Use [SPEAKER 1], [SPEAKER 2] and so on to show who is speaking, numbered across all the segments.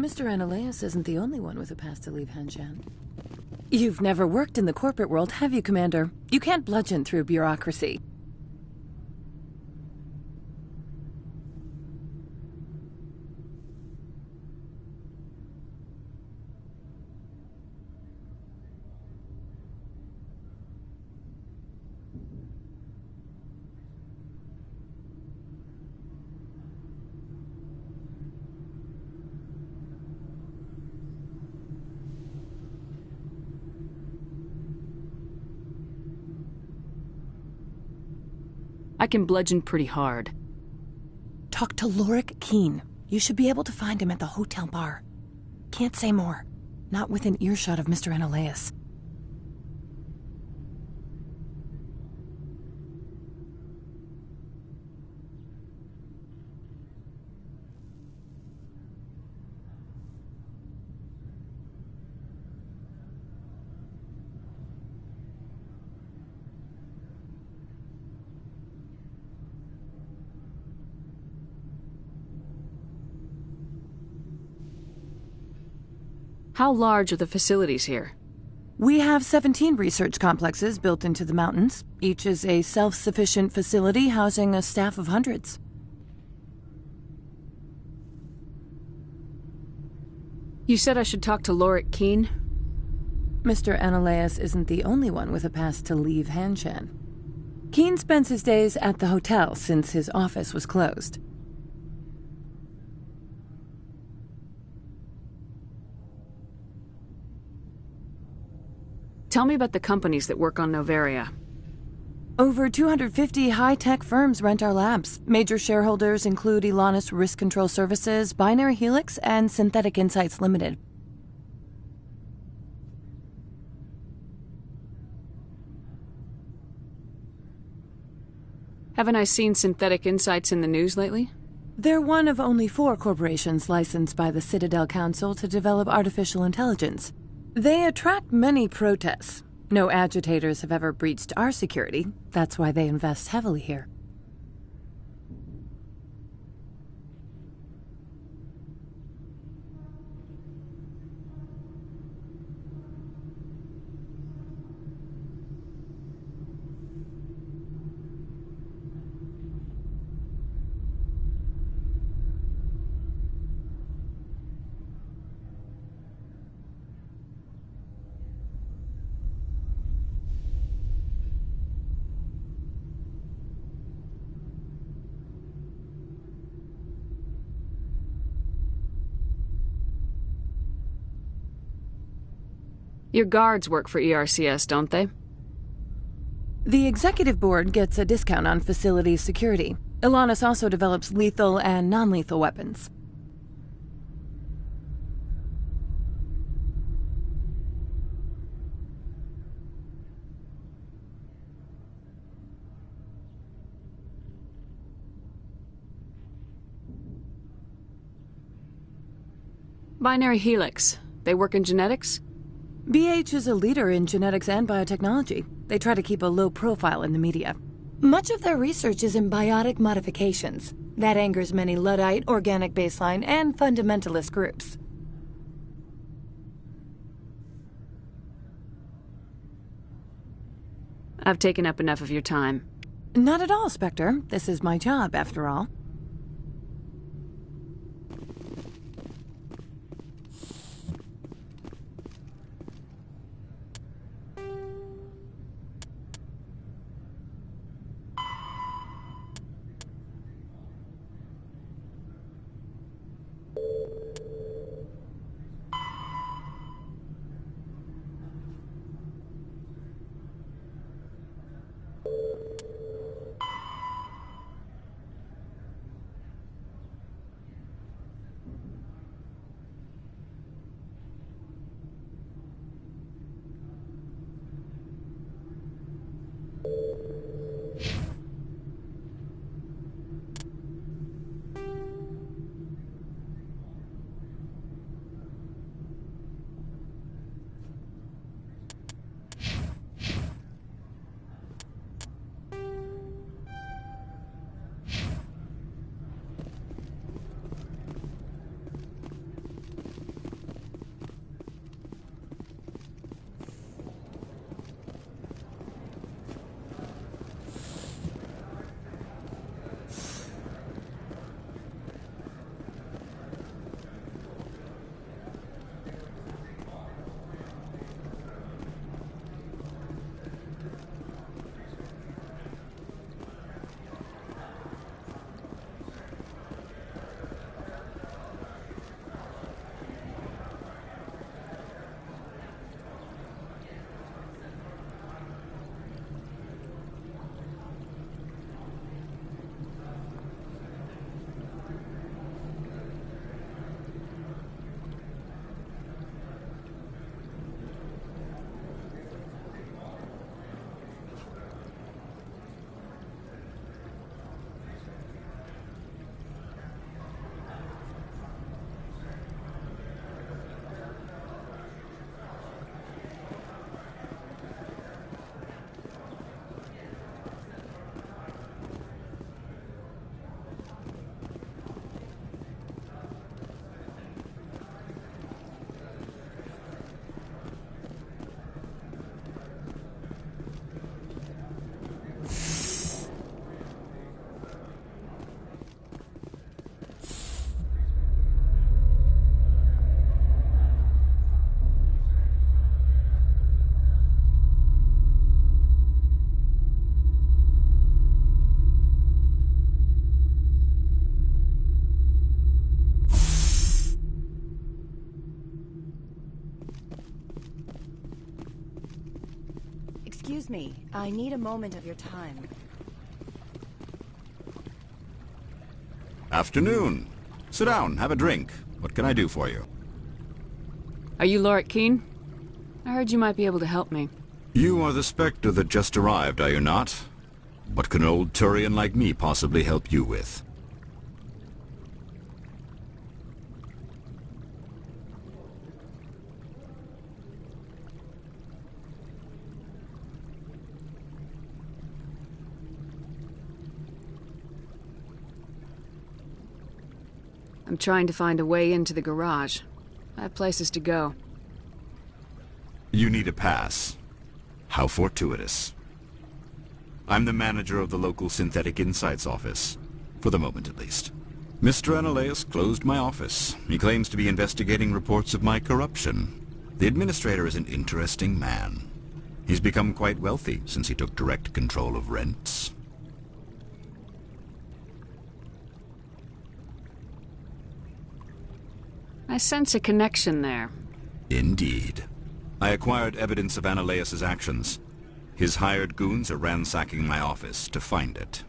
[SPEAKER 1] Mr. Ananias isn't the only one with a past to leave Hanshan. You've never worked in the corporate world, have you, Commander? You can't bludgeon through bureaucracy.
[SPEAKER 2] I can bludgeon pretty hard.
[SPEAKER 1] Talk to Lorik Keen. You should be able to find him at the hotel bar. Can't say more. Not within earshot of Mr. Ananias.
[SPEAKER 2] How large are the facilities here?
[SPEAKER 1] We have 17 research complexes built into the mountains. Each is a self-sufficient facility housing a staff of hundreds.
[SPEAKER 2] You said I should talk to Lorik Keen?
[SPEAKER 1] Mr. Ananias isn't the only one with a past to leave Hanshan. Keen spends his days at the hotel since his office was closed.
[SPEAKER 2] Tell me about the companies that work on Noveria.
[SPEAKER 1] Over 250 high-tech firms rent our labs. Major shareholders include Elanis Risk Control Services, Binary Helix, and Synthetic Insights Limited.
[SPEAKER 2] Haven't I seen Synthetic Insights in the news lately?
[SPEAKER 1] They're one of only 4 corporations licensed by the Citadel Council to develop artificial intelligence. They attract many protests. No agitators have ever breached our security. That's why they invest heavily here.
[SPEAKER 2] Your guards work for ERCS, don't they?
[SPEAKER 1] The executive board gets a discount on facility security. Elanis also develops lethal and non-lethal weapons.
[SPEAKER 2] Binary Helix. They work in genetics?
[SPEAKER 1] BH is a leader in genetics and biotechnology. They try to keep a low profile in the media. Much of their research is in biotic modifications. That angers many Luddite, organic baseline, and fundamentalist groups.
[SPEAKER 2] I've taken up enough of your time.
[SPEAKER 1] Not at all, Spectre. This is my job, after all.
[SPEAKER 3] Excuse me, I need a moment of your time.
[SPEAKER 4] Afternoon. Sit down, have a drink. What can I do for you?
[SPEAKER 2] Are you Lorik Keene? I heard you might be able to help me.
[SPEAKER 4] You are the Spectre that just arrived, are you not? What can an old Turian like me possibly help you with?
[SPEAKER 2] I'm trying to find a way into the garage. I have places to go.
[SPEAKER 4] You need a pass. How fortuitous. I'm the manager of the local Synthetic Insights office. For the moment, at least. Mr. Analaeus closed my office. He claims to be investigating reports of my corruption. The administrator is an interesting man. He's become quite wealthy since he took direct control of rents.
[SPEAKER 2] I sense a connection there.
[SPEAKER 4] Indeed. I acquired evidence of Analaeus' actions. His hired goons are ransacking my office to find it.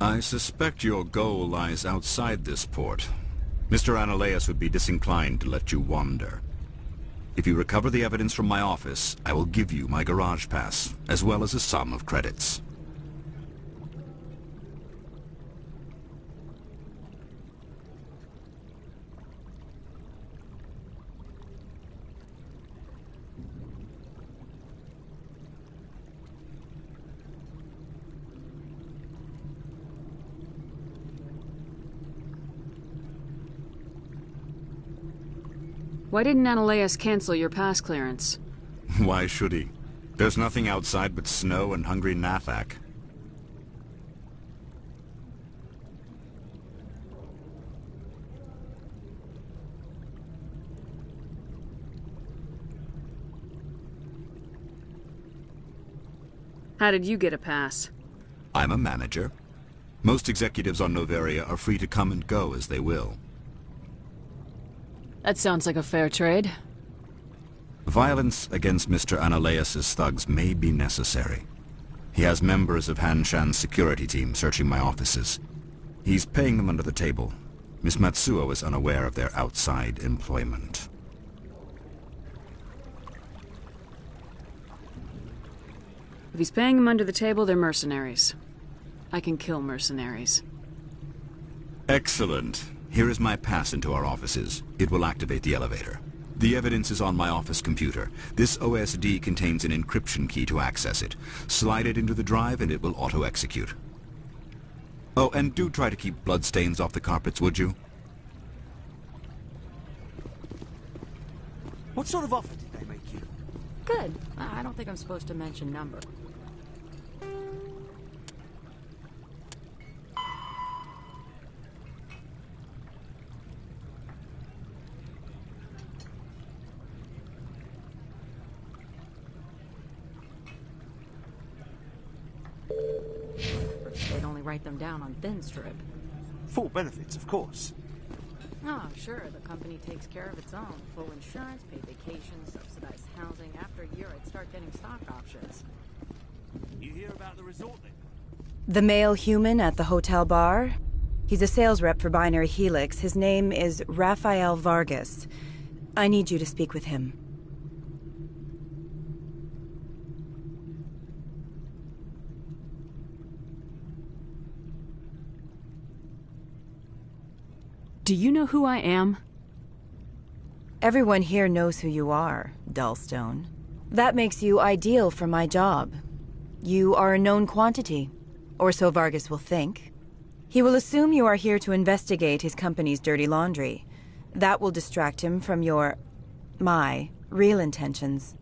[SPEAKER 4] I suspect your goal lies outside this port. Mr. Analaeus would be disinclined to let you wander. If you recover the evidence from my office, I will give you my garage pass, as well as a sum of credits.
[SPEAKER 2] Why didn't Analaeus cancel your pass clearance?
[SPEAKER 4] Why should he? There's nothing outside but snow and hungry Nathak.
[SPEAKER 2] How did you get a pass?
[SPEAKER 4] I'm a manager. Most executives on Noveria are free to come and go as they will.
[SPEAKER 2] That sounds like a fair trade.
[SPEAKER 4] Violence against Mr. Analaeus' thugs may be necessary. He has members of Hanshan's security team searching my offices. He's paying them under the table. Miss Matsuo is unaware of their outside employment.
[SPEAKER 2] If he's paying them under the table, they're mercenaries. I can kill mercenaries.
[SPEAKER 4] Excellent. Here is my pass into our offices. It will activate the elevator. The evidence is on my office computer. This OSD contains an encryption key to access it. Slide it into the drive and it will auto-execute. Oh, and do try to keep bloodstains off the carpets, would you?
[SPEAKER 5] What sort of offer did they make you?
[SPEAKER 6] Good. I don't think I'm supposed to mention number. They'd only write them down on thin strip.
[SPEAKER 5] Full benefits, of course.
[SPEAKER 6] Oh, sure, the company takes care of its own. Full insurance, paid vacations, subsidized housing. After a year, I'd start getting stock options.
[SPEAKER 5] You hear about the resort then?
[SPEAKER 3] The male human at the hotel bar? He's a sales rep for Binary Helix. His name is Rafael Vargas. I need you to speak with him.
[SPEAKER 2] Do you know who I am?
[SPEAKER 3] Everyone here knows who you are, Dullstone. That makes you ideal for my job. You are a known quantity, or so Vargas will think. He will assume you are here to investigate his company's dirty laundry. That will distract him from my real intentions.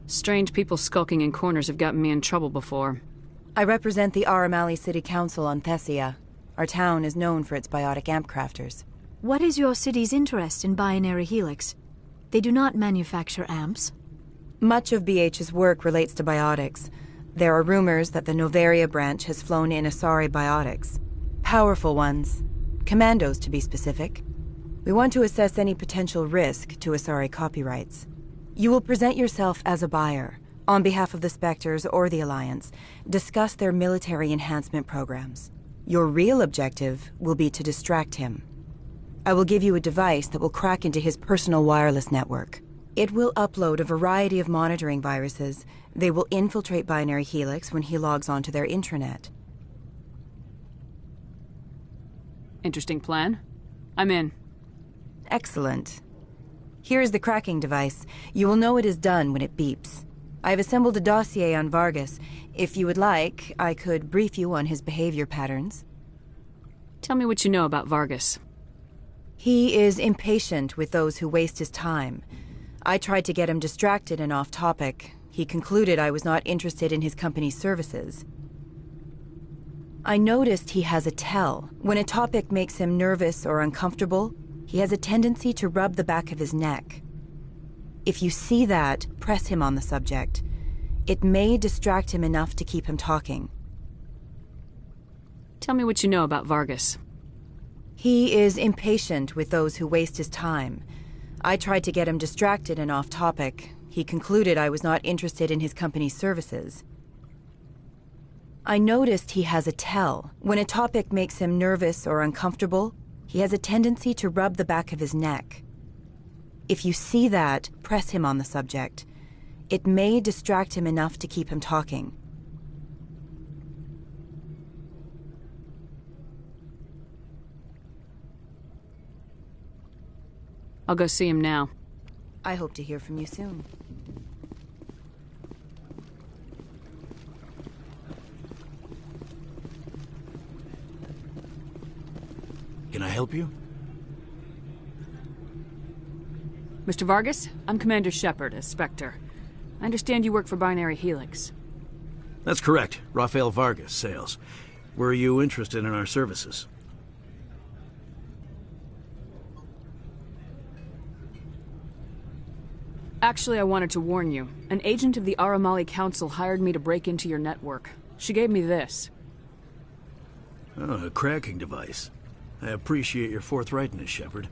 [SPEAKER 2] Strange people skulking in corners have gotten me in trouble before.
[SPEAKER 3] I represent the Aramali City Council on Thessia. Our town is known for its biotic amp crafters.
[SPEAKER 7] What is your city's interest in Binary Helix? They do not manufacture amps.
[SPEAKER 3] Much of BH's work relates to biotics. There are rumors that the Noveria branch has flown in Asari biotics. Powerful ones. Commandos, to be specific. We want to assess any potential risk to Asari copyrights. You will present yourself as a buyer, on behalf of the Spectres or the Alliance, discuss their military enhancement programs. Your real objective will be to distract him. I will give you a device that will crack into his personal wireless network. It will upload a variety of monitoring viruses. They will infiltrate Binary Helix when he logs onto their intranet.
[SPEAKER 2] Interesting plan. I'm in.
[SPEAKER 3] Excellent. Here is the cracking device. You will know it is done when it beeps. I have assembled a dossier on Vargas. If you would like, I could brief you on his behavior patterns.
[SPEAKER 2] Tell me what you know about Vargas.
[SPEAKER 3] He is impatient with those who waste his time. I tried to get him distracted and off topic. He concluded I was not interested in his company's services. I noticed he has a tell. When a topic makes him nervous or uncomfortable, he has a tendency to rub the back of his neck. If you see that, press him on the subject. It may distract him enough to keep him talking.
[SPEAKER 2] Tell me what you know about Vargas.
[SPEAKER 3] He is impatient with those who waste his time. I tried to get him distracted and off topic. He concluded I was not interested in his company's services. I noticed he has a tell. When a topic makes him nervous or uncomfortable, he has a tendency to rub the back of his neck. If you see that, press him on the subject. It may distract him enough to keep him talking.
[SPEAKER 2] I'll go see him now.
[SPEAKER 3] I hope to hear from you soon.
[SPEAKER 5] Can I help you?
[SPEAKER 2] Mr. Vargas, I'm Commander Shepard, a Spectre. I understand you work for Binary Helix.
[SPEAKER 8] That's correct. Rafael Vargas, sales. Were you interested in our services?
[SPEAKER 2] Actually, I wanted to warn you. An agent of the Aramali Council hired me to break into your network. She gave me this.
[SPEAKER 8] Oh, a cracking device. I appreciate your forthrightness, Shepard.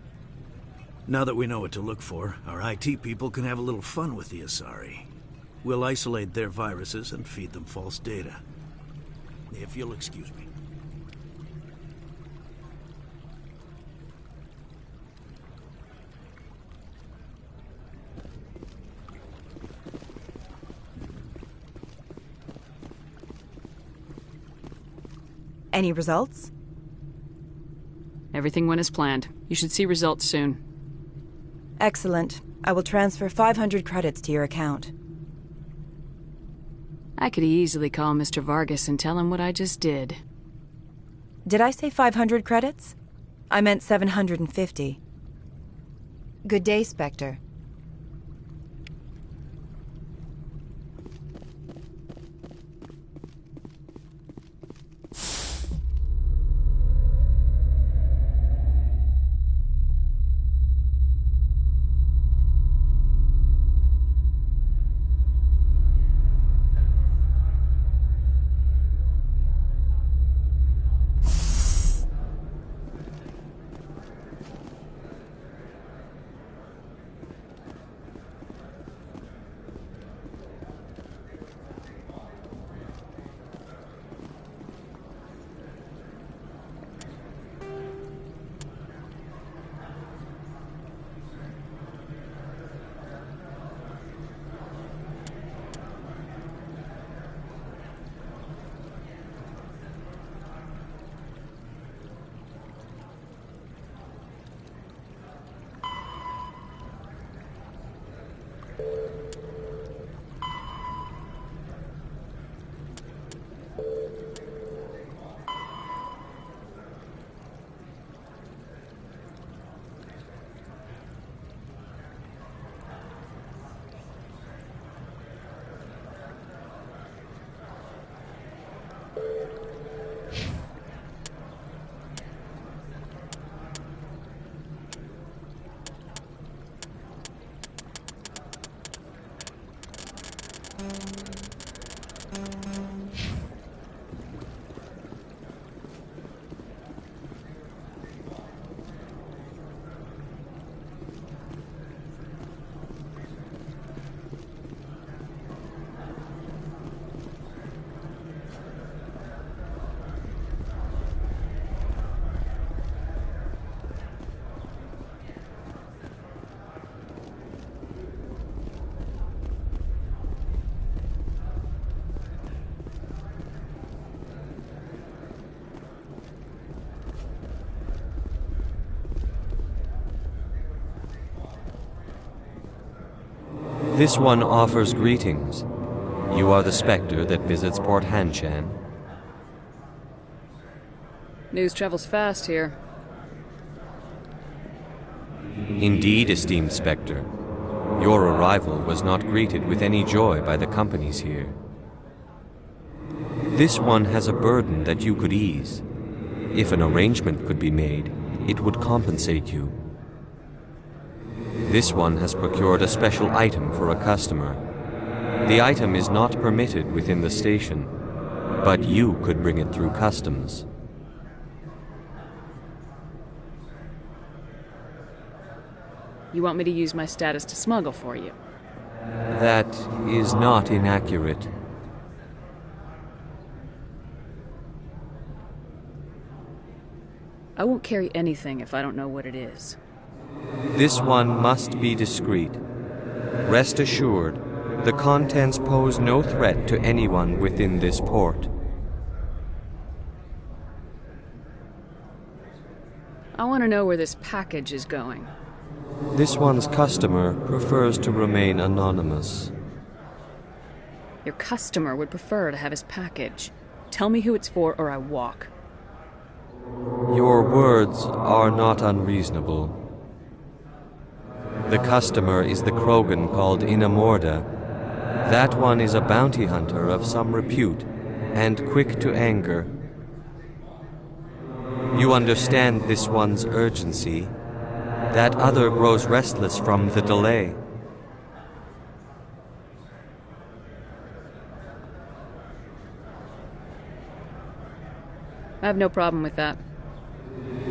[SPEAKER 8] Now that we know what to look for, our IT people can have a little fun with the Asari. We'll isolate their viruses and feed them false data. If you'll excuse me.
[SPEAKER 3] Any results?
[SPEAKER 2] Everything went as planned. You should see results soon.
[SPEAKER 3] Excellent. I will transfer 500 credits to your account.
[SPEAKER 2] I could easily call Mr. Vargas and tell him what I just did.
[SPEAKER 3] Did I say 500 credits? I meant 750. Good day, Spectre.
[SPEAKER 9] This one offers greetings. You are the Spectre that visits Port Hanshan.
[SPEAKER 2] News travels fast here.
[SPEAKER 9] Indeed, esteemed Spectre. Your arrival was not greeted with any joy by the companies here. This one has a burden that you could ease. If an arrangement could be made, it would compensate you. This one has procured a special item for a customer. The item is not permitted within the station, but you could bring it through customs.
[SPEAKER 2] You want me to use my status to smuggle for you?
[SPEAKER 9] That is not inaccurate.
[SPEAKER 2] I won't carry anything if I don't know what it is.
[SPEAKER 9] This one must be discreet. Rest assured, the contents pose no threat to anyone within this port.
[SPEAKER 2] I want to know where this package is going.
[SPEAKER 9] This one's customer prefers to remain anonymous.
[SPEAKER 2] Your customer would prefer to have his package. Tell me who it's for or I walk.
[SPEAKER 9] Your words are not unreasonable. The customer is the Krogan called Inamorda. That one is a bounty hunter of some repute, and quick to anger. You understand this one's urgency. That other grows restless from the delay.
[SPEAKER 2] I have no problem with that.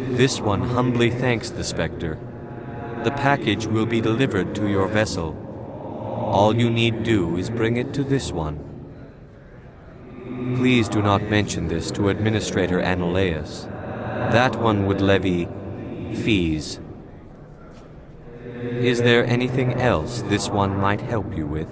[SPEAKER 9] This one humbly thanks the Spectre. The package will be delivered to your vessel. All you need do is bring it to this one. Please do not mention this to Administrator Annaleus. That one would levy fees. Is there anything else this one might help you with?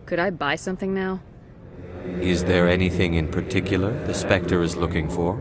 [SPEAKER 2] Could I buy something now?
[SPEAKER 9] Is there anything in particular the Spectre is looking for?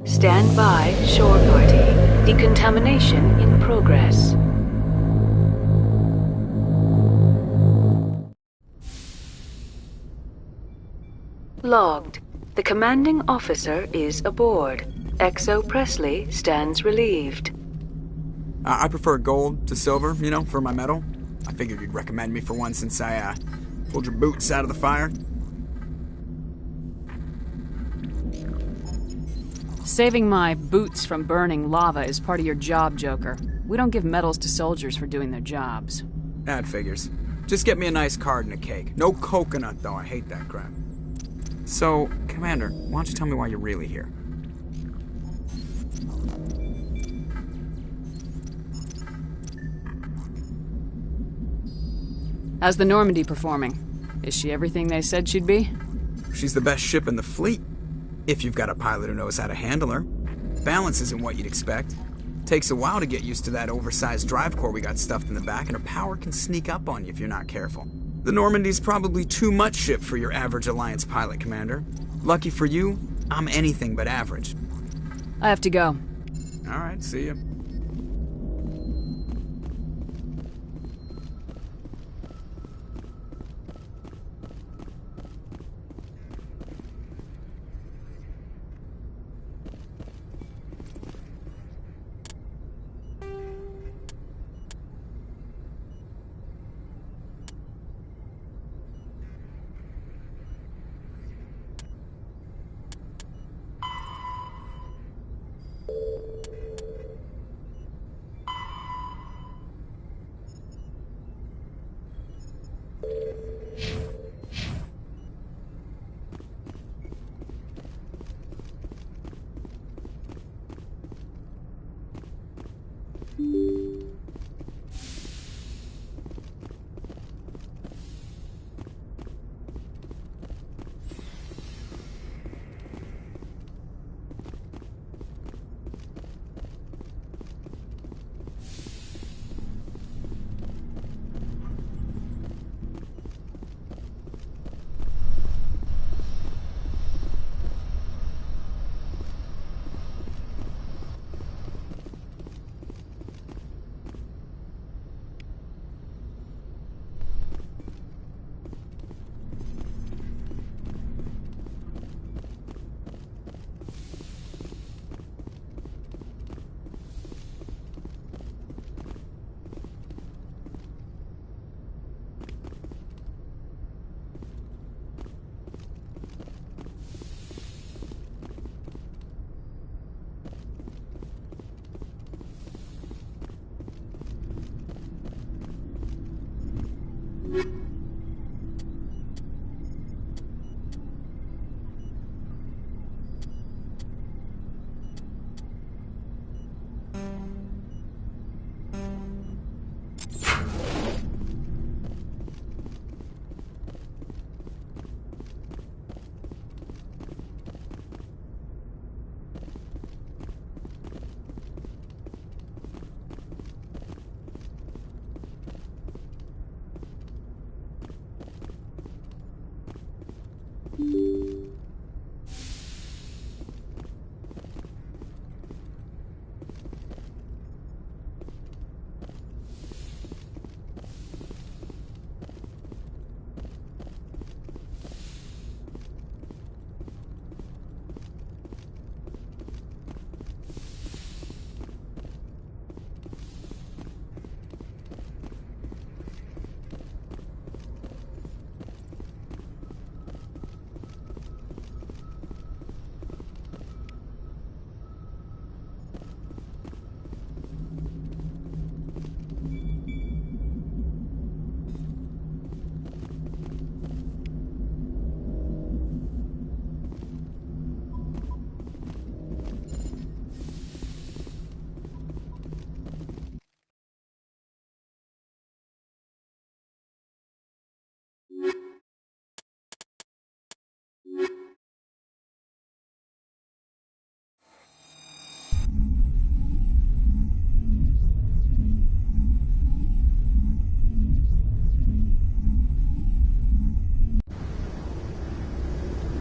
[SPEAKER 10] Stand by, shore party. Decontamination in progress. Logged. The commanding officer is aboard. XO Presley stands relieved.
[SPEAKER 11] I prefer gold to silver, you know, for my medal. I figured you'd recommend me for one since I, pulled your boots out of the fire.
[SPEAKER 2] Saving my boots from burning lava is part of your job, Joker. We don't give medals to soldiers for doing their jobs.
[SPEAKER 11] That figures. Just get me a nice card and a cake. No coconut, though. I hate that crap. So, Commander, why don't you tell me why you're really here?
[SPEAKER 2] How's the Normandy performing? Is she everything they said she'd be?
[SPEAKER 11] She's the best ship in the fleet. If you've got a pilot who knows how to handle her. Balance isn't what you'd expect. Takes a while to get used to that oversized drive core we got stuffed in the back, and her power can sneak up on you if you're not careful. The Normandy's probably too much ship for your average Alliance pilot, Commander. Lucky for you, I'm anything but average.
[SPEAKER 2] I have to go.
[SPEAKER 11] All right, see ya.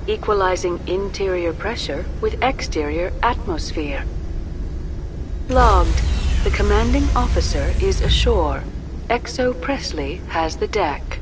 [SPEAKER 10] Equalizing interior pressure with exterior atmosphere. Logged. The commanding officer is ashore. XO Presley has the deck.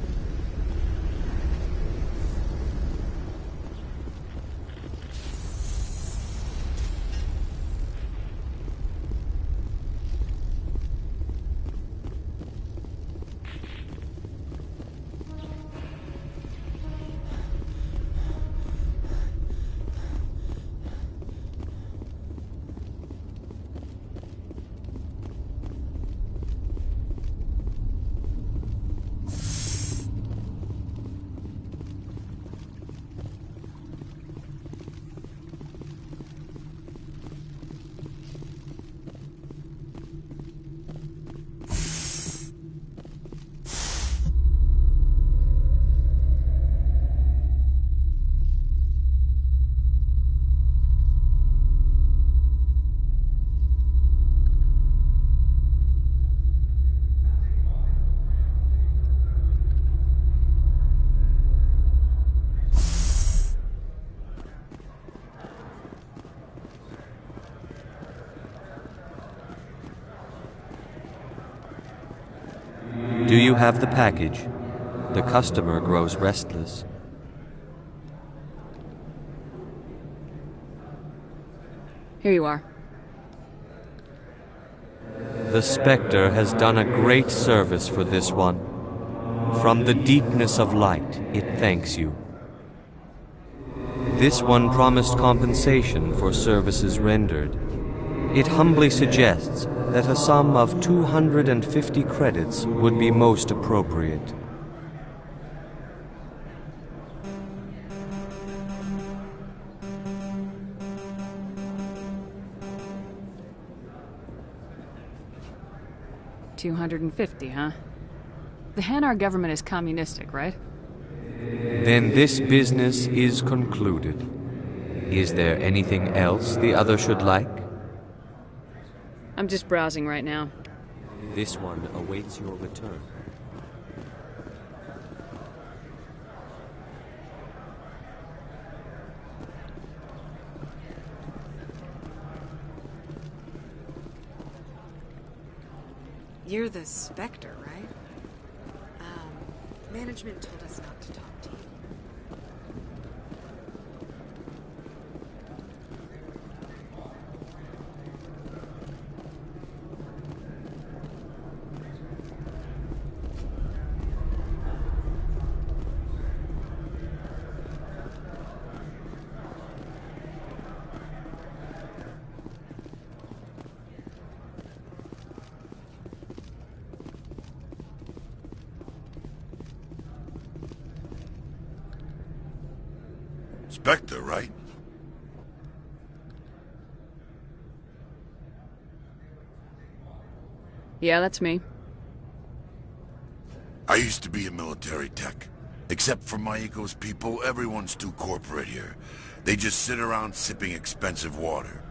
[SPEAKER 9] Do you have the package? The customer grows restless.
[SPEAKER 2] Here you are.
[SPEAKER 9] The Spectre has done a great service for this one. From the deepness of light, it thanks you. This one promised compensation for services rendered. It humbly suggests that a sum of 250 credits would be most appropriate.
[SPEAKER 2] 250, huh? The Hanar government is communistic, right?
[SPEAKER 9] Then this business is concluded. Is there anything else the other should like?
[SPEAKER 2] I'm just browsing right now.
[SPEAKER 9] This one awaits your return.
[SPEAKER 6] You're the Spectre, right? Management told us not to talk to you.
[SPEAKER 12] Spectre, right?
[SPEAKER 2] Yeah, that's me.
[SPEAKER 12] I used to be a military tech. Except for Maiko's people, everyone's too corporate here. They just sit around sipping expensive water.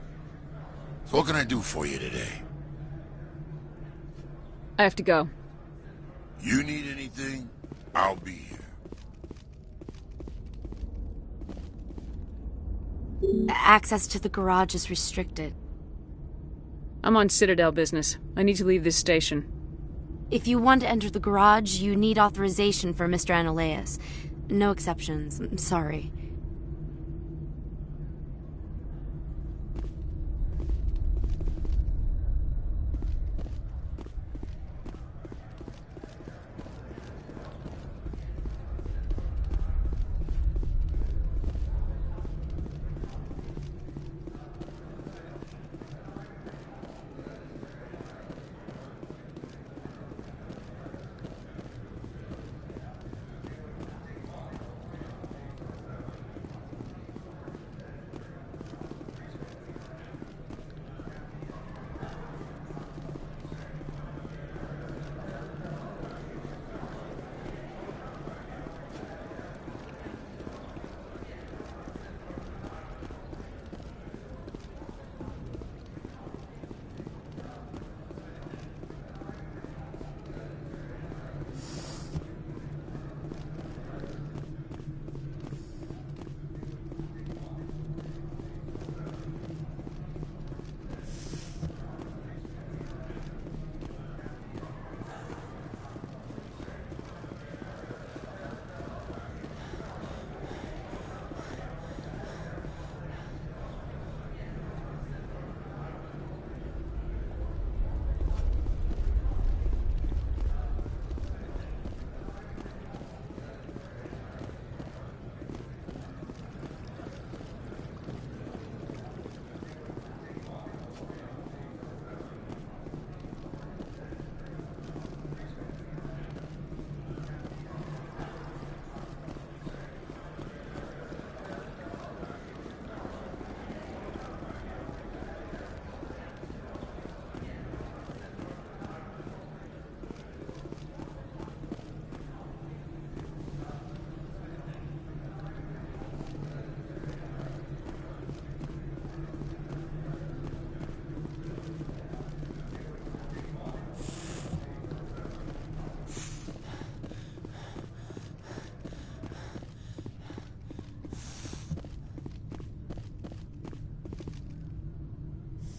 [SPEAKER 12] So what can I do for you today?
[SPEAKER 2] I have to go.
[SPEAKER 12] You need anything? I'll be here.
[SPEAKER 13] Access to the garage is restricted.
[SPEAKER 2] I'm on Citadel business. I need to leave this station.
[SPEAKER 13] If you want to enter the garage, you need authorization for Mr. Analeas. No exceptions. I'm sorry.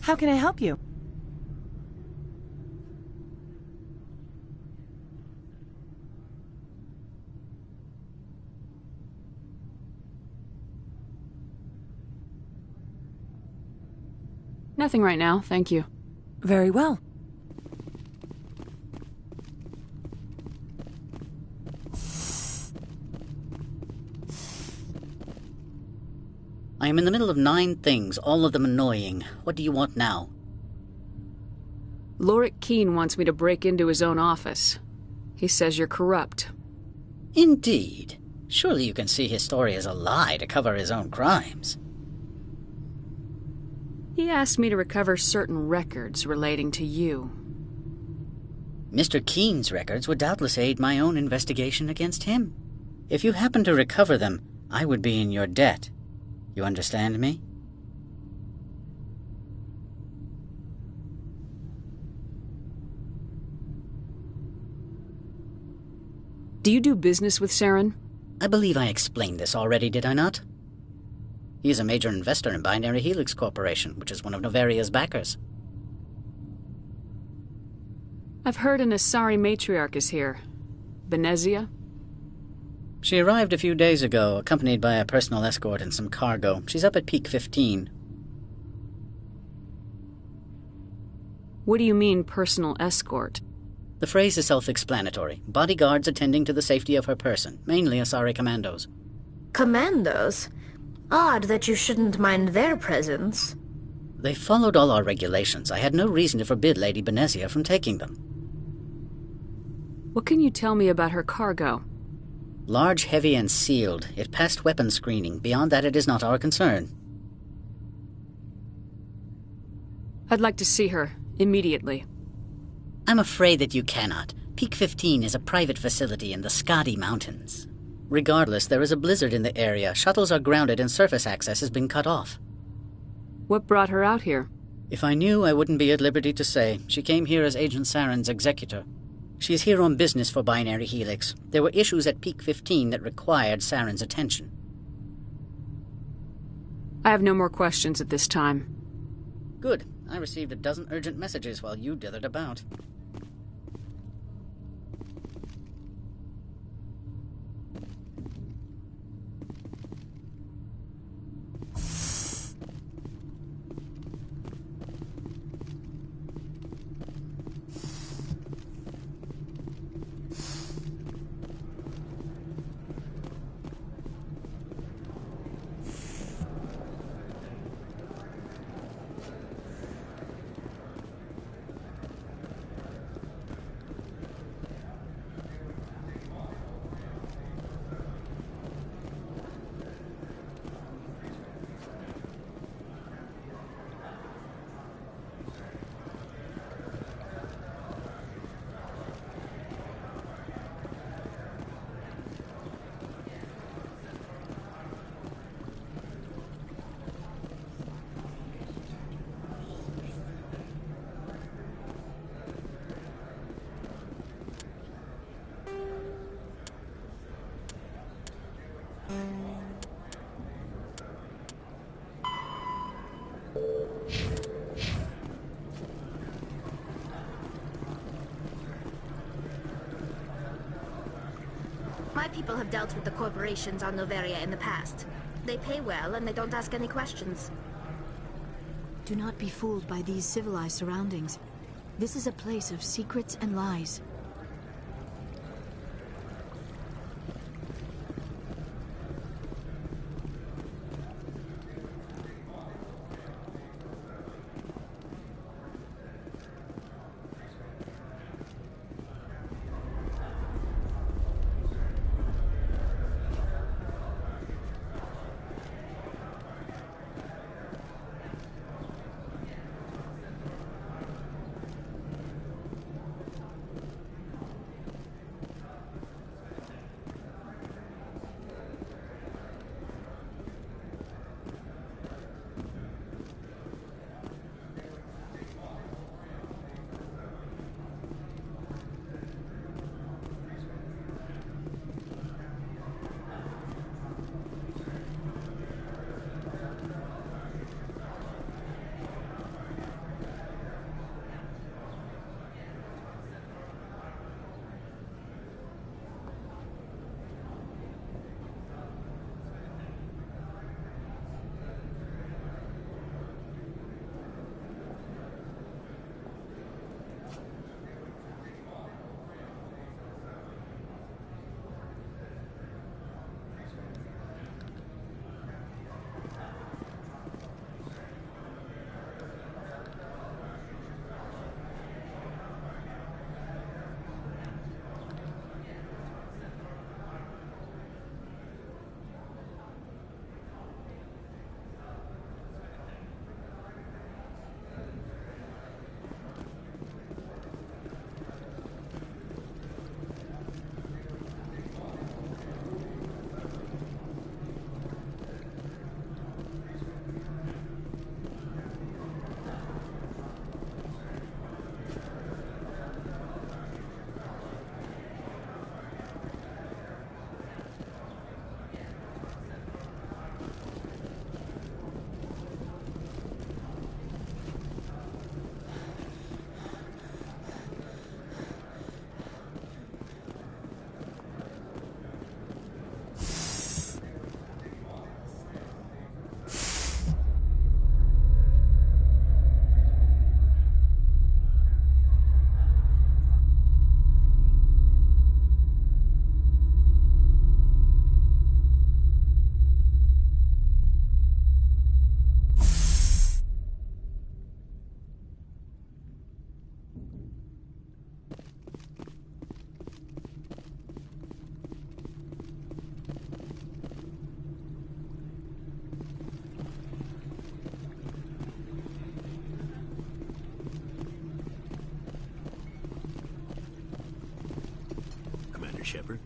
[SPEAKER 1] How can I help you?
[SPEAKER 2] Nothing right now, thank you.
[SPEAKER 1] Very well.
[SPEAKER 14] I am in the middle of 9 things, all of them annoying. What do you want now?
[SPEAKER 2] Lorik Keene wants me to break into his own office. He says you're corrupt.
[SPEAKER 14] Indeed. Surely you can see his story as a lie to cover his own crimes.
[SPEAKER 2] He asked me to recover certain records relating to you.
[SPEAKER 14] Mr. Keene's records would doubtless aid my own investigation against him. If you happen to recover them, I would be in your debt. You understand me?
[SPEAKER 2] Do you do business with Saren?
[SPEAKER 14] I believe I explained this already, did I not? He is a major investor in Binary Helix Corporation, which is one of Novaria's backers.
[SPEAKER 2] I've heard an Asari matriarch is here. Benezia?
[SPEAKER 14] She arrived a few days ago, accompanied by a personal escort and some cargo. She's up at Peak 15.
[SPEAKER 2] What do you mean, personal escort?
[SPEAKER 14] The phrase is self-explanatory. Bodyguards attending to the safety of her person, mainly Asari commandos.
[SPEAKER 15] Commandos? Odd that you shouldn't mind their presence.
[SPEAKER 14] They followed all our regulations. I had no reason to forbid Lady Benezia from taking them.
[SPEAKER 2] What can you tell me about her cargo?
[SPEAKER 14] Large, heavy, and sealed. It passed weapons screening. Beyond that, it is not our concern.
[SPEAKER 2] I'd like to see her, immediately.
[SPEAKER 14] I'm afraid that you cannot. Peak 15 is a private facility in the Skadi Mountains. Regardless, there is a blizzard in the area. Shuttles are grounded and surface access has been cut off.
[SPEAKER 2] What brought her out here?
[SPEAKER 14] If I knew, I wouldn't be at liberty to say. She came here as Agent Saren's executor. She is here on business for Binary Helix. There were issues at Peak 15 that required Saren's attention.
[SPEAKER 2] I have no more questions at this time.
[SPEAKER 14] Good. I received a dozen urgent messages while you dithered about.
[SPEAKER 15] My people have dealt with the corporations on Noveria in the past. They pay well and they don't ask any questions.
[SPEAKER 7] Do not be fooled by these civilized surroundings. This is a place of secrets and lies.
[SPEAKER 8] Shepard.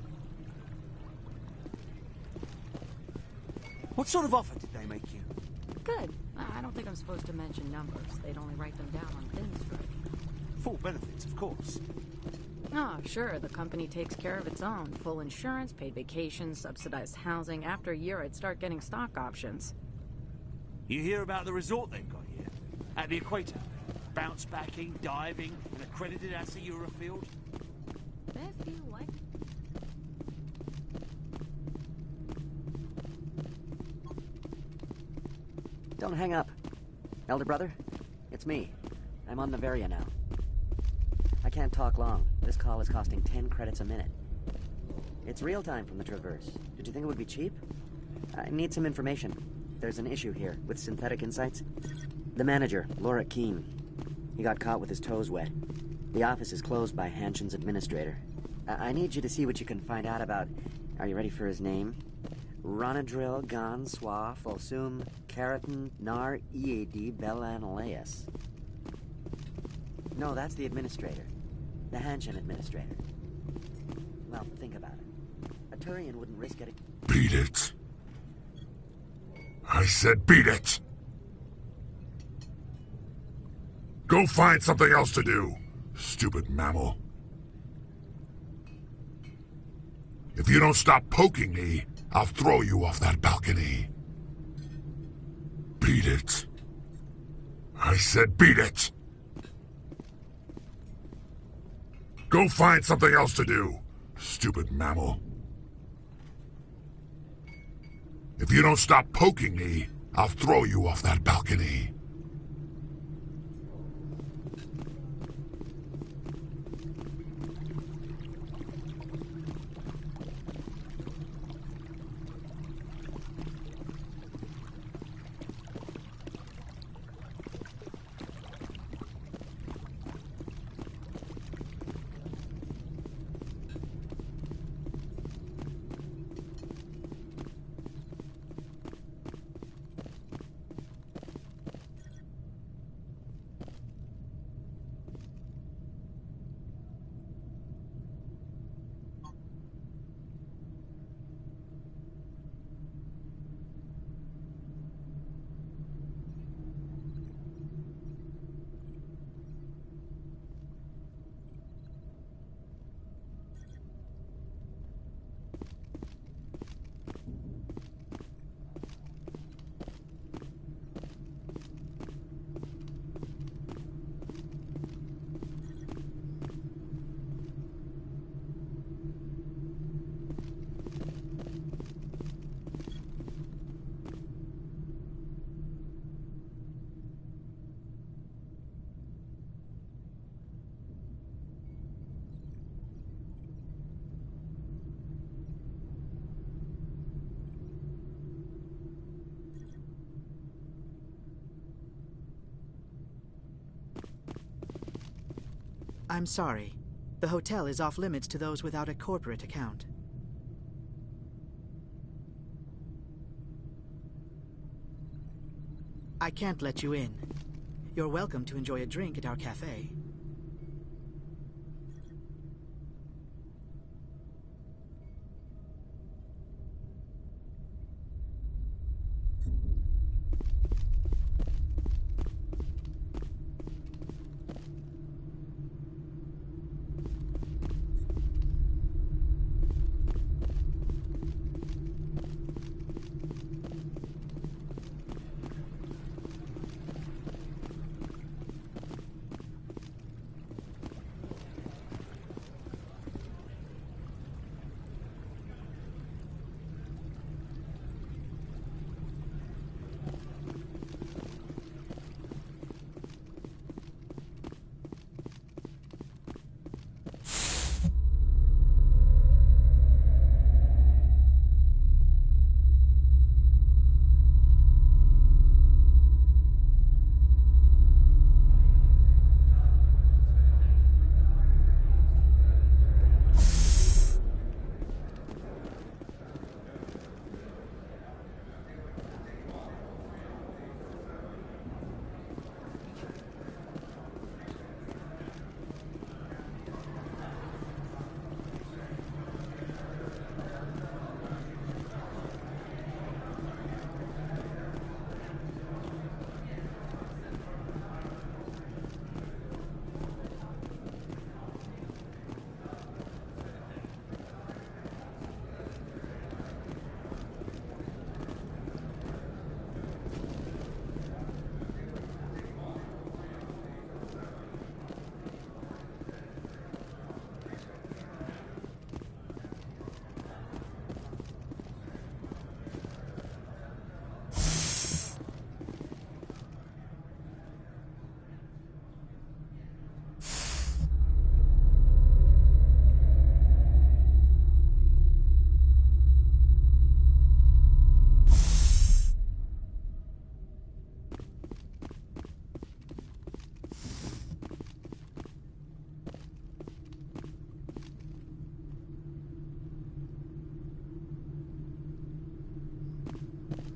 [SPEAKER 16] What sort of offer did they make you?
[SPEAKER 6] Good. I don't think I'm supposed to mention numbers. They'd only write them down on thin strike.
[SPEAKER 16] Full benefits, of course.
[SPEAKER 6] Oh, sure, the company takes care of its own. Full insurance, paid vacations, subsidized housing. After a year, I'd start getting stock options.
[SPEAKER 16] You hear about the resort they've got here? At the equator. Bounce backing, diving, an accredited ASA Eurofield.
[SPEAKER 6] If you like.
[SPEAKER 17] Don't hang up. Elder brother, it's me. I'm on Noveria now. I can't talk long. This call is costing 10 credits a minute. It's real time from the Traverse. Did you think it would be cheap? I need some information. There's an issue here with Synthetic Insights. The manager, Laura Keene. He got caught with his toes wet. The office is closed by Hanshen's administrator. I need you to see what you can find out about... Are you ready for his name? Ronadril Gan Swa Fosum Keratin Nar Ead Belanaleus. No, that's the administrator. The Hanshen administrator. Well, think about it. A Turian wouldn't risk getting...
[SPEAKER 12] Beat it. I said beat it. Go find something else to do, stupid mammal. If you don't stop poking me, I'll throw you off that balcony. Beat it. I said beat it. Go find something else to do, stupid mammal. If you don't stop poking me, I'll throw you off that balcony.
[SPEAKER 18] I'm sorry. The hotel is off limits to those without a corporate account. I can't let you in. You're welcome to enjoy a drink at our cafe.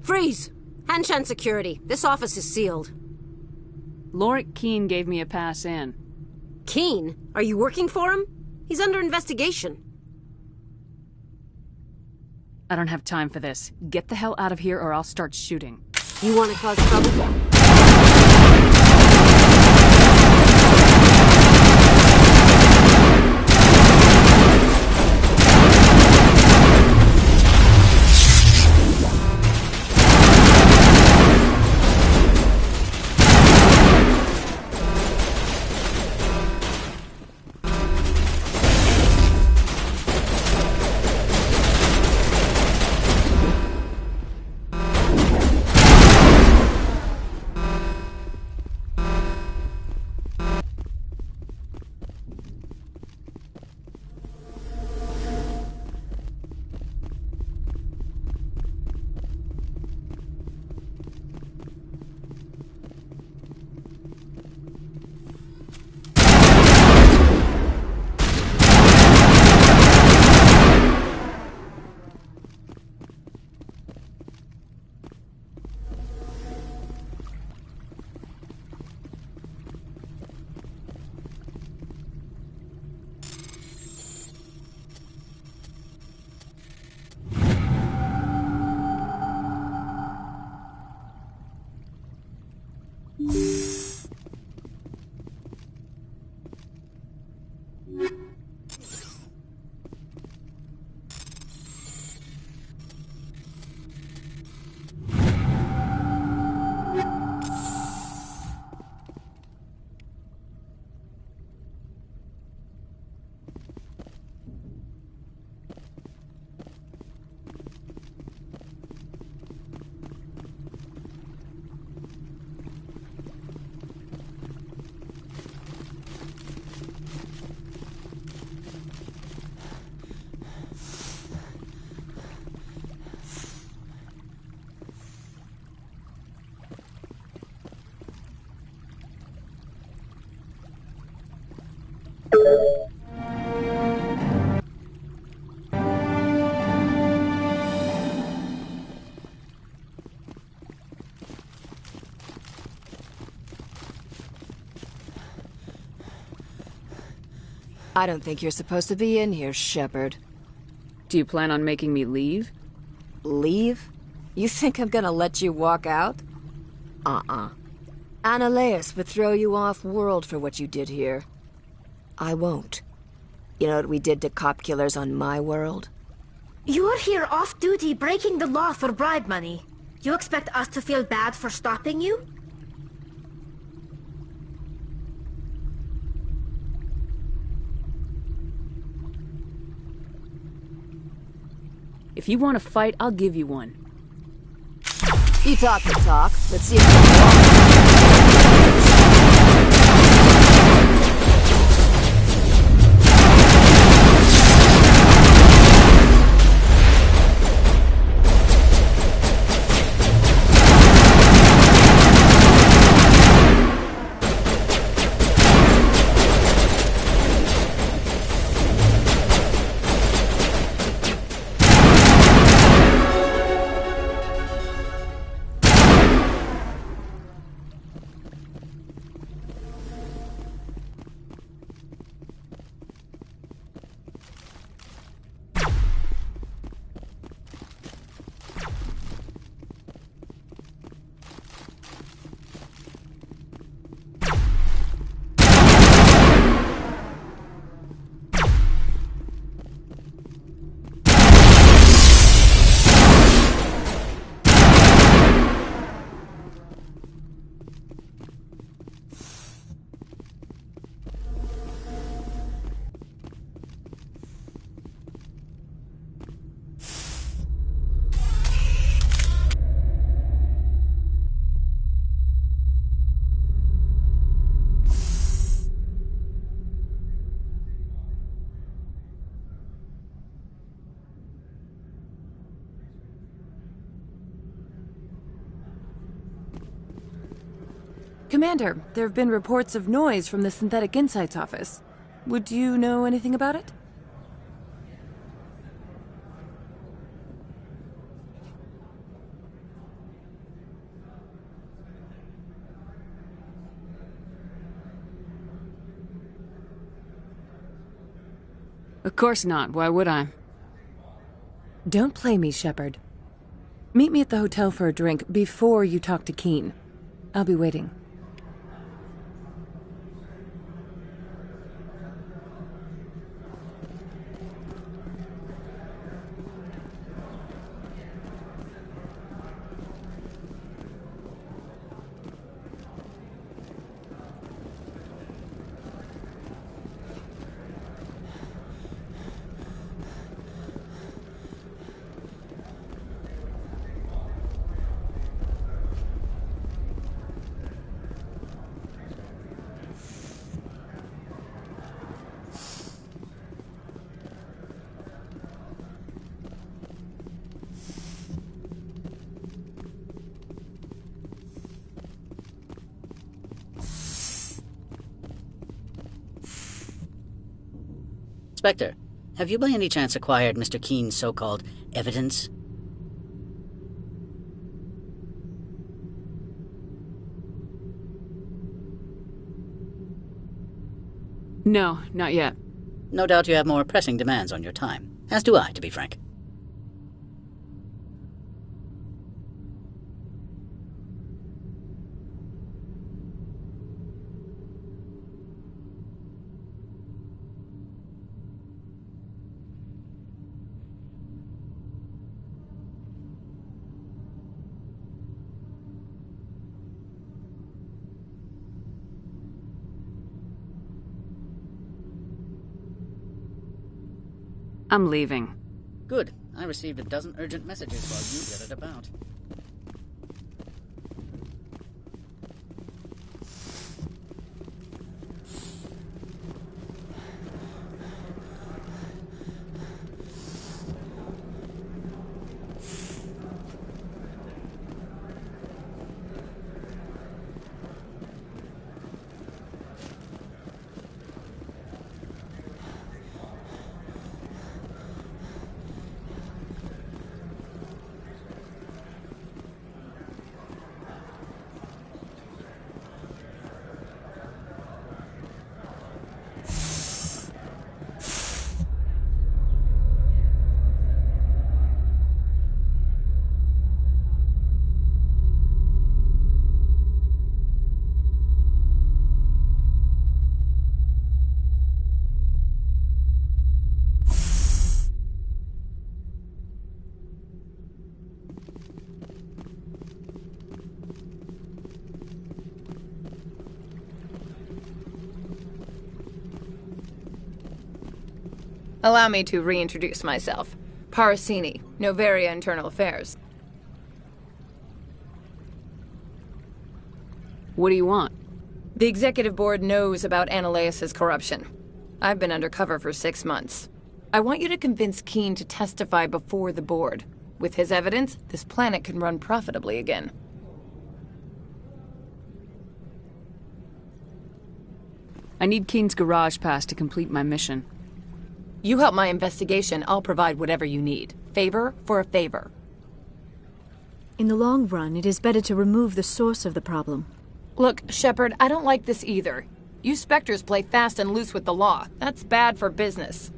[SPEAKER 19] Freeze! Hanshan security. This office is sealed.
[SPEAKER 2] Lorik Keene gave me a pass in.
[SPEAKER 19] Keene? Are you working for him? He's under investigation.
[SPEAKER 2] I don't have time for this. Get the hell out of here or I'll start shooting.
[SPEAKER 19] You want to cause trouble?
[SPEAKER 20] I don't think you're supposed to be in here, Shepard.
[SPEAKER 2] Do you plan on making me leave?
[SPEAKER 20] Leave? You think I'm gonna let you walk out? Annaleus would throw you off-world for what you did here. I won't. You know what we did to cop killers on my world?
[SPEAKER 15] You're here off-duty breaking the law for bribe money. You expect us to feel bad for stopping you?
[SPEAKER 2] If you want to fight, I'll give you one.
[SPEAKER 20] You talk the talk. Let's see if you can walk.
[SPEAKER 1] Commander, there have been reports of noise from the Synthetic Insights office. Would you know anything about it?
[SPEAKER 2] Of course not. Why would I?
[SPEAKER 1] Don't play me, Shepard. Meet me at the hotel for a drink before you talk to Keen. I'll be waiting.
[SPEAKER 14] Spectre, have you by any chance acquired Mr. Keen's so-called evidence?
[SPEAKER 2] No, not yet.
[SPEAKER 14] No doubt you have more pressing demands on your time. As do I, to be frank.
[SPEAKER 2] I'm leaving.
[SPEAKER 14] Good. I received a dozen urgent messages while you did it about.
[SPEAKER 1] Allow me to reintroduce myself. Parasini, Noveria Internal Affairs.
[SPEAKER 2] What do you want?
[SPEAKER 1] The executive board knows about Ananias' corruption. I've been undercover for 6 months. I want you to convince Keen to testify before the board. With his evidence, this planet can run profitably again.
[SPEAKER 2] I need Keen's garage pass to complete my mission.
[SPEAKER 1] You help my investigation, I'll provide whatever you need. Favor for a favor.
[SPEAKER 7] In the long run, it is better to remove the source of the problem.
[SPEAKER 1] Look, Shepard, I don't like this either. You Spectres play fast and loose with the law. That's bad for business.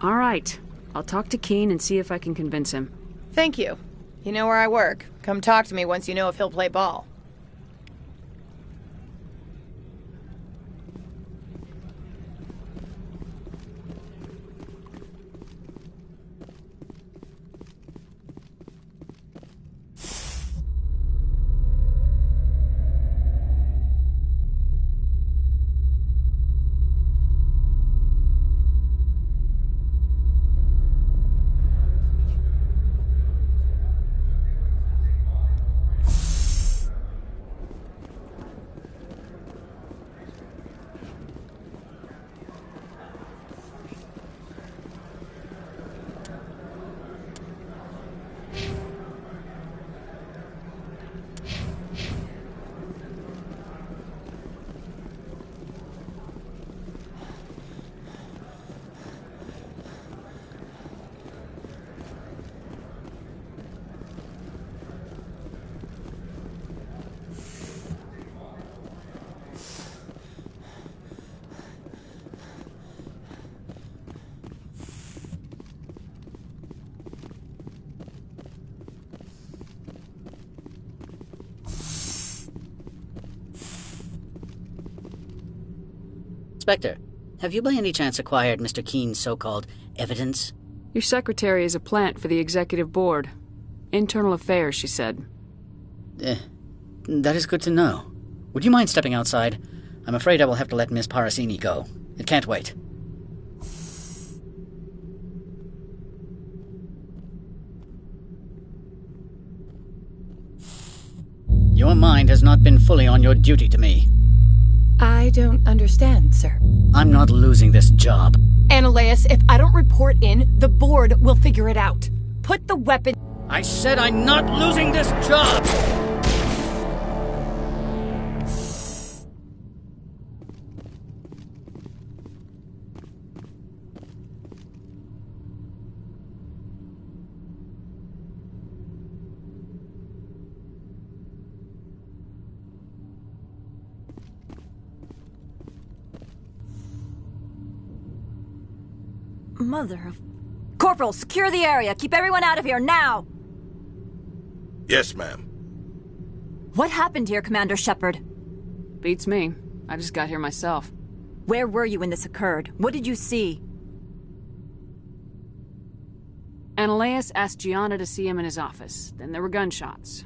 [SPEAKER 2] All right. I'll talk to Keen and see if I can convince him.
[SPEAKER 1] Thank you. You know where I work. Come talk to me once you know if he'll play ball.
[SPEAKER 14] Spectre, have you by any chance acquired Mr. Keene's so-called evidence?
[SPEAKER 2] Your secretary is a plant for the executive board. Internal affairs, she said.
[SPEAKER 14] That is good to know. Would you mind stepping outside? I'm afraid I will have to let Miss Parasini go. It can't wait. Your mind has not been fully on your duty to me.
[SPEAKER 1] I don't understand, sir.
[SPEAKER 14] I'm not losing this job.
[SPEAKER 1] Ananias, if I don't report in, the board will figure it out. Put the weapon...
[SPEAKER 14] I said I'm not losing this job!
[SPEAKER 3] Mother of... Corporal, secure the area! Keep everyone out of here, now!
[SPEAKER 12] Yes, ma'am.
[SPEAKER 3] What happened here, Commander Shepard?
[SPEAKER 2] Beats me. I just got here myself.
[SPEAKER 3] Where were you when this occurred? What did you see?
[SPEAKER 2] Ananias asked Gianna to see him in his office. Then there were gunshots.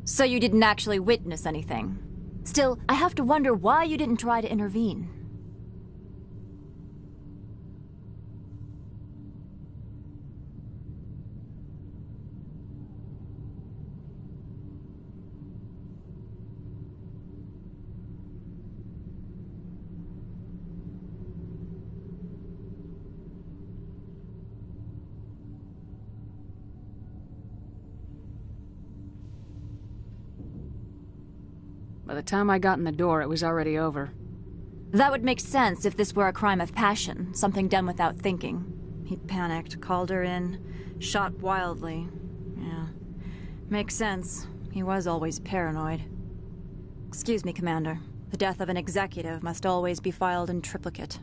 [SPEAKER 3] So you didn't actually witness anything? Still, I have to wonder why you didn't try to intervene.
[SPEAKER 2] By the time I got in the door, it was already over.
[SPEAKER 3] That would make sense if this were a crime of passion, something done without thinking. He panicked, called her in, shot wildly. Yeah, makes sense. He was always paranoid. Excuse me, Commander. The death of an executive must always be filed in triplicate.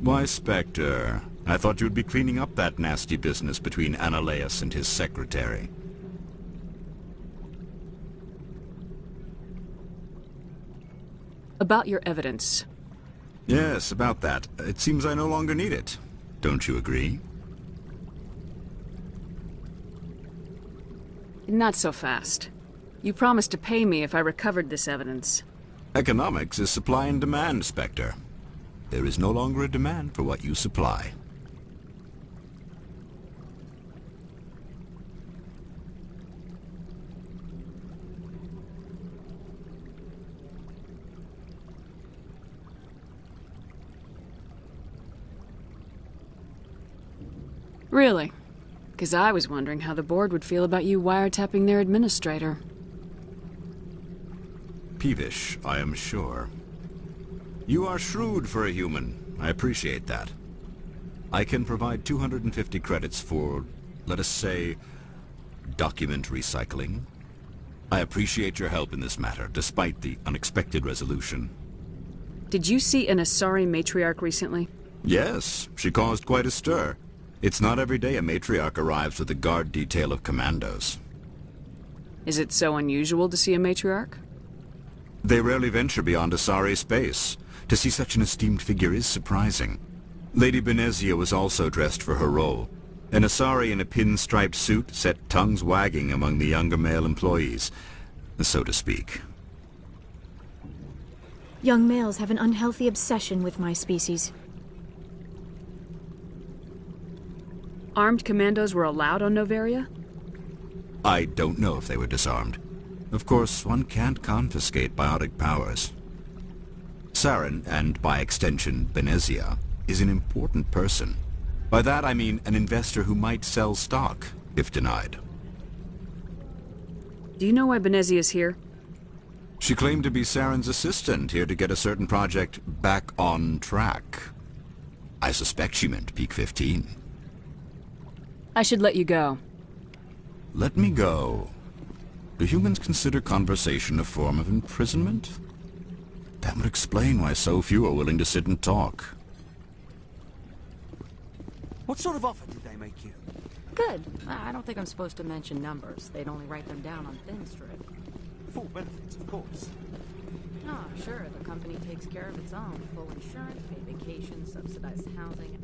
[SPEAKER 4] Why, Spectre, I thought you'd be cleaning up that nasty business between Ananias and his secretary.
[SPEAKER 2] About your evidence.
[SPEAKER 4] Yes, about that. It seems I no longer need it. Don't you agree?
[SPEAKER 2] Not so fast. You promised to pay me if I recovered this evidence.
[SPEAKER 4] Economics is supply and demand, Spectre. There is no longer a demand for what you supply.
[SPEAKER 2] Really? Because I was wondering how the board would feel about you wiretapping their administrator.
[SPEAKER 4] Peevish, I am sure. You are shrewd for a human. I appreciate that. I can provide 250 credits for, let us say, document recycling. I appreciate your help in this matter, despite the unexpected resolution.
[SPEAKER 2] Did you see an Asari matriarch recently?
[SPEAKER 4] Yes, she caused quite a stir. It's not every day a matriarch arrives with a guard detail of commandos.
[SPEAKER 2] Is it so unusual to see a matriarch?
[SPEAKER 4] They rarely venture beyond Asari space. To see such an esteemed figure is surprising. Lady Benezia was also dressed for her role. An Asari in a pinstriped suit set tongues wagging among the younger male employees, so to speak.
[SPEAKER 7] Young males have an unhealthy obsession with my species.
[SPEAKER 2] Armed commandos were allowed on Noveria?
[SPEAKER 4] I don't know if they were disarmed. Of course, one can't confiscate biotic powers. Saren, and by extension Benezia, is an important person. By that I mean an investor who might sell stock, if denied.
[SPEAKER 2] Do you know why Benezia is here?
[SPEAKER 4] She claimed to be Saren's assistant, here to get a certain project back on track. I suspect she meant Peak 15.
[SPEAKER 2] I should let you go.
[SPEAKER 4] Let me go. Do humans consider conversation a form of imprisonment? That would explain why so few are willing to sit and talk.
[SPEAKER 16] What sort of offer did they make you?
[SPEAKER 6] Good. I don't think I'm supposed to mention numbers. They'd only write them down on thin strip.
[SPEAKER 16] Full benefits, of course.
[SPEAKER 6] Ah, sure. The company takes care of its own. Full insurance, paid vacations, subsidized housing.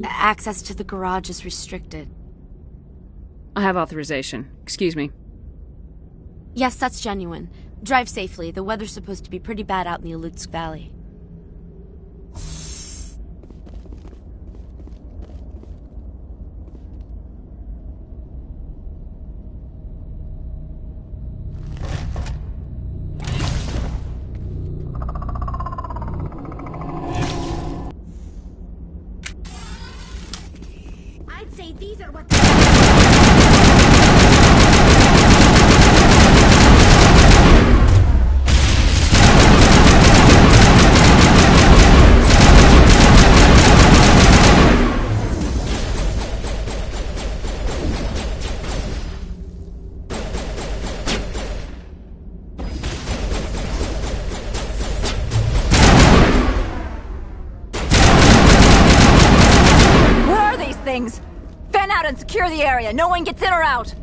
[SPEAKER 13] Access to the garage is restricted.
[SPEAKER 2] I have authorization. Excuse me.
[SPEAKER 13] Yes, that's genuine. Drive safely. The weather's supposed to be pretty bad out in the Alutsk Valley.
[SPEAKER 15] I'd say these are what...
[SPEAKER 3] What are these things? Fan out and secure the area. No one gets in or out.